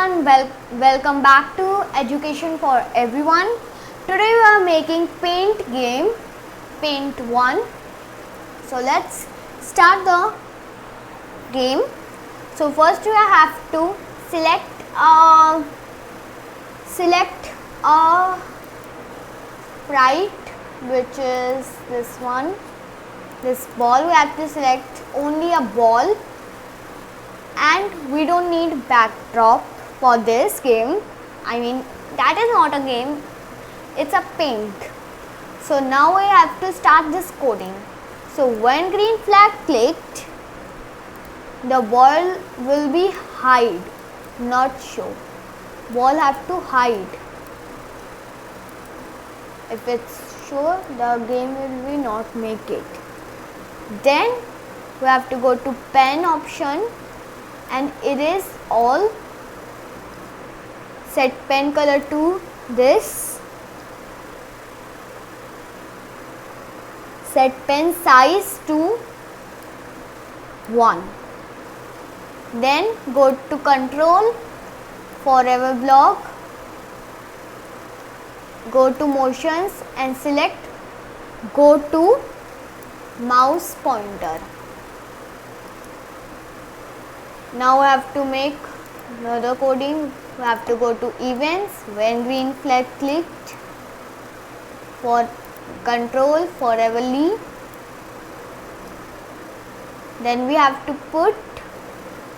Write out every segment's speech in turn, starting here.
everyone, welcome back to Education for Everyone. Today we are making paint game, paint 1. So let's start the game. So first we have to select a sprite, which is this one, this ball. We have to select only a ball, and we don't need backdrop for this game. I mean, that is not a game, it's a paint. So now we have to start this coding. So when green flag clicked, the ball will be hide, not show. Ball have to hide. If it's show, the game will be not make it. Then we have to go to pen option and erase all. Set pen color to this. Set pen size to 1. Then go to control, forever block, go to motions and select go to mouse pointer. Now we have to make another coding. We have to go to events, when green flag clicked, for control, forever leave. Then we have to put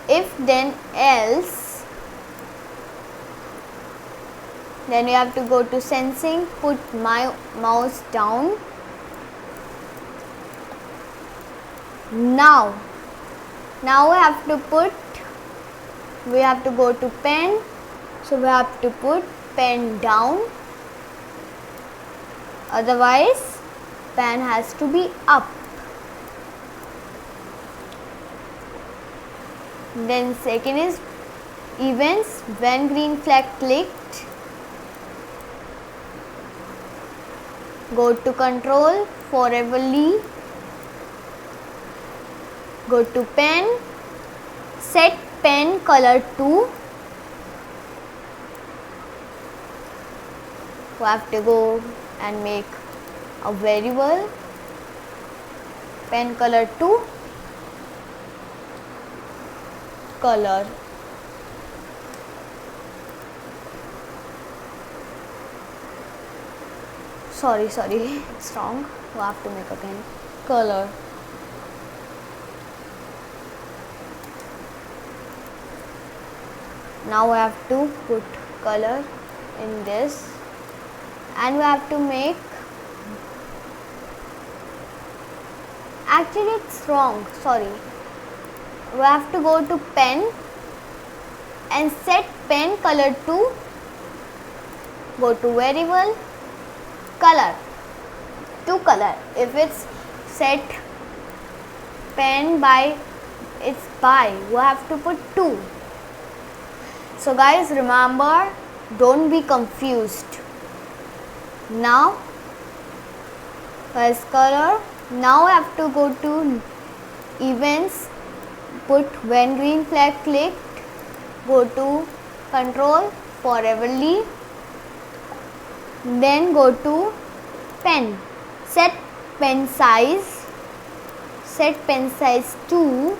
if then else. Then we have to go to sensing, put my mouse down. Now we have to go to pen, so we have to put pen down, otherwise pen has to be up. Then second is events, when green flag clicked, go to control, forever leave, go to pen, set pen color to. We have to go and make a variable, pen color to color. Sorry, it's wrong. We have to make again color. Now we have to put color in this, and we have to make, actually it's wrong, sorry. We have to go to pen and set pen color to, go to variable, color, to color. If it's set pen by, it's by, we have to put 2. So guys, remember, don't be confused. Now first color. Now I have to go to events, put when green flag clicked, go to control, forever leave, then go to pen, set pen size to.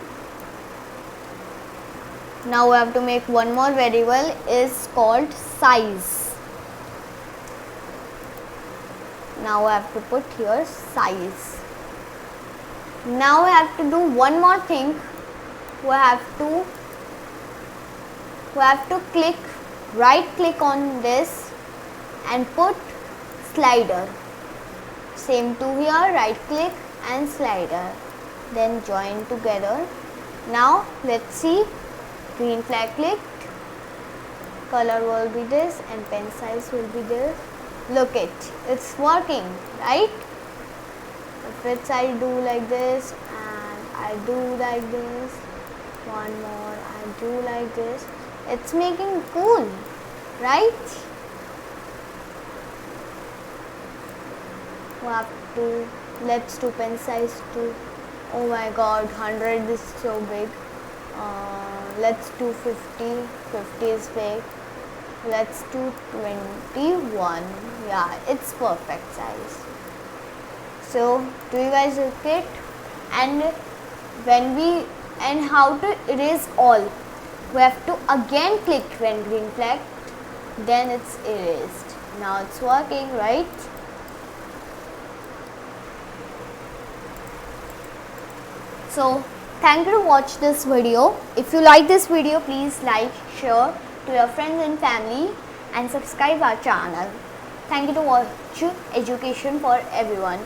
Now we have to make one more variable, is called size. Now we have to put here size. Now we have to do one more thing. We have to click, right click on this and put slider. Same to here, right click and slider. Then join together. Now let's see. Green flag clicked, color will be this and pen size will be this. Look it's working, right? If it's I do like this and I do like this, one more, I do like this, it's making cool, right? We have to, let's do pen size to, oh my god, 100 is so big. let's do 50. 50 is big. Let's do 21. Yeah, it's perfect size. So do you guys look it? And how to erase all? We have to again click when green flag, then it's erased. Now it's working, right? So thank you to watch this video. If you like this video, please like, share to your friends and family and subscribe our channel. Thank you to watch Education for Everyone.